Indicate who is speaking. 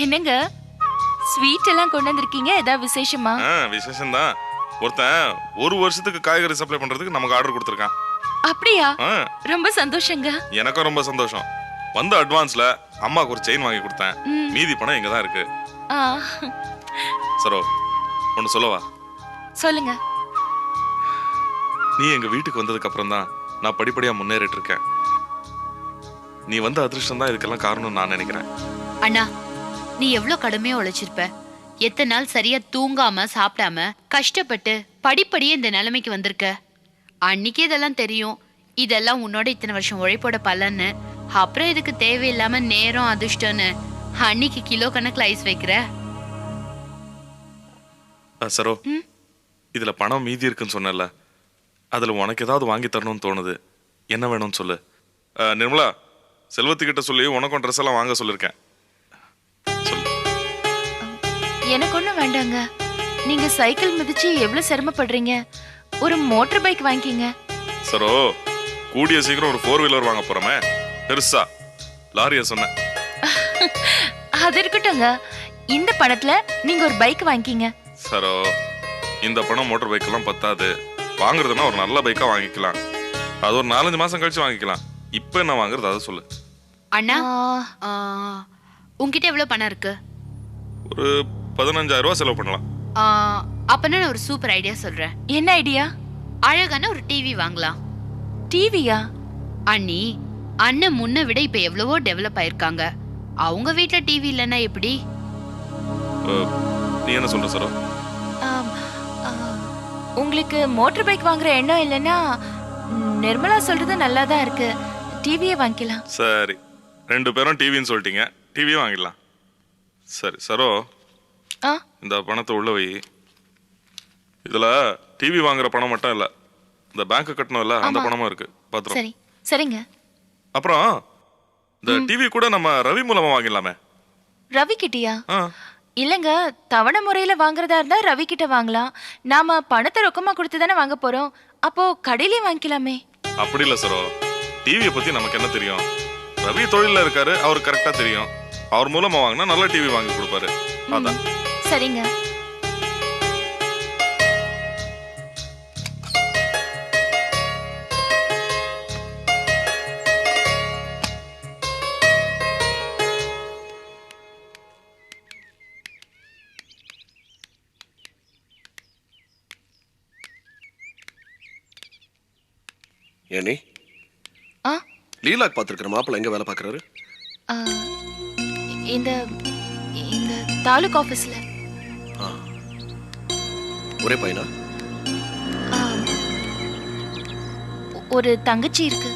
Speaker 1: என்னங்க ஸ்வீட் எல்லாம் கொண்டு வந்திருக்கீங்க? ஏதாவது விசேஷமா?
Speaker 2: விசேஷம் தான். ஒருத்தன் ஒரு வருஷத்துக்கு காய்கறி சப்ளை பண்றதுக்கு நமக்கு ஆர்டர் கொடுத்துருக்கான்.
Speaker 1: அப்படியா? ரொம்ப சந்தோஷங்க.
Speaker 2: எனக்கும் ரொம்ப சந்தோஷம். வந்த அட்வான்ஸ்ல அம்மாக்கு ஒரு செயின் வாங்கி கொடுத்தேன். மீதி பணம் இங்க தான் இருக்கு. சரோ, ஒன்னு சொல்லவா?
Speaker 1: சொல்லுங்க.
Speaker 2: நீ எங்க வீட்டுக்கு வந்ததுக்கு அப்புறம் தான் நான் படிப்படியா முன்னேறிட்டு இருக்கேன். நீ வந்த அதிர்ஷ்டம் தான் இதுக்கெல்லாம் காரணம் நான் நினைக்கிறேன்.
Speaker 3: அண்ணா, நீ எவ்வளவு கடுமையா உழைச்சிருப்ப. எத்தனை நாள் சரியா தூங்காம சாப்பிடாம கஷ்டப்பட்டு படிப்படியே இந்த நிலைமைக்கு வந்திருக்க. அன்னைக்கு இதெல்லாம் தெரியும். இதெல்லாம் உன்னோட இத்தனை வருஷம் உழைப்போட பலன்னு. அப்புறம் இதுக்கு தேவையில்லாம நேரம் அதிர்ஷ்டம்னு அன்னைக்கு கிலோ கணக்குல ஐஸ் வைக்கிற.
Speaker 2: சரோ, இதுல பணம் மீதி இருக்குன்னு சொன்னல, அதுல உனக்கு ஏதாவது வாங்கி தரணும்னு தோணுது. என்ன வேணும்னு சொல்லு. நிர்மலா, செல்வத்துக்கிட்ட சொல்லி உனக்கும் ட்ரெஸ் எல்லாம் வாங்க சொல்லிருக்கேன்.
Speaker 1: எனக்கு ஒண்ணும் வேண்டாங்க. நீங்க சைக்கிள் மிதிச்சு எவ்வளவு சிரமப்படுறீங்க. ஒரு மோட்டார் பைக் வாங்கிக்கங்க.
Speaker 2: சரோ, கூடிய சீக்கிரம் ஒரு 4 வீலர் வாங்க போறோமே. பெருசா லாரிய சொன்ன.
Speaker 1: அது இருக்கட்டும்ங்க. இந்த பணத்துல நீங்க ஒரு பைக் வாங்கிக்கங்க.
Speaker 2: சரோ, இந்த பணம் மோட்டார் பைக் எல்லாம் பத்தாது. வாங்குறதுன்னா ஒரு நல்ல பைக்கா வாங்கிக்கலாம். அது ஒரு 4-5 மாசம் கழிச்சு வாங்கிக்கலாம். இப்ப என்ன வாங்குறது அதை சொல்லு.
Speaker 3: அண்ணா, உன்கிட்ட எவ்வளவு பணம் இருக்கு?
Speaker 2: ஒரு 15,000 ரூபாய் செலவு பண்ணலாம்.
Speaker 3: அப்பனா நான் ஒரு சூப்பர் ஐடியா சொல்றேன்.
Speaker 1: என்ன ஐடியா?
Speaker 3: அழகான ஒரு டிவி வாங்கலாம்.
Speaker 1: டிவியா?
Speaker 3: அண்ணி, அண்ணன் முன்ன விட இப்ப எவ்வளவோ டெவலப் ஆயிருக்காங்க. அவங்க வீட்டுல டிவி இல்லன்னா எப்படி?
Speaker 2: நீ என்ன சொல்ற சரோ?
Speaker 1: உங்களுக்கு மோட்டார் பைக் வாங்குற எண்ணம் இல்லைன்னா நிர்மலா சொல்றது நல்லாதான் இருக்கு. டிவியே வாங்கிக்கலாம்.
Speaker 2: சரி, 2 பேரும் டிவின்னு சொல்லிட்டீங்க. டிவியே வாங்கிடலாம். சரி சரோ, இந்த பணத்தை உள்ள வை. இதுல டிவி வாங்குற பணம் மட்டும் இல்ல, இந்த பேங்க் கட்டணும் இல்ல, அந்த பணமும் இருக்கு. பாத்துறோம்.
Speaker 1: சரி, சரிங்க.
Speaker 2: அப்புறம் இந்த டிவி கூட நம்ம ரவி மூலமா வாங்கிடலாமே.
Speaker 1: ரவி கிட்டயா? இல்லங்க, தவணை முறையில வாங்குறதா இருந்தா ரவி கிட்ட வாங்கலாம். நாம பணத்தை ரொக்கமா கொடுத்து தானே வாங்க போறோம். அப்போ கடையிலே வாங்கிக்கலாமே.
Speaker 2: அப்படி இல்ல சரோ, டிவியை பத்தி நமக்கு என்ன தெரியும்? ரவி தொழில இருக்காரு, அவருக்கு கரெக்டா தெரியும். அவர் மூலமா வாங்கினா நல்ல டிவி வாங்கி கொடுப்பாரு. அதான்.
Speaker 1: சரிங்க.
Speaker 4: ஏனி, லீலாக்கு பார்த்துருக்கிற மாப்பிள்ள எங்க வேலை பார்க்கறாரு?
Speaker 1: இந்த இந்த தாலுக் ஆபீஸ்ல.
Speaker 4: ஒரே பையனா?
Speaker 1: ஒரு தங்கச்சி இருக்கு.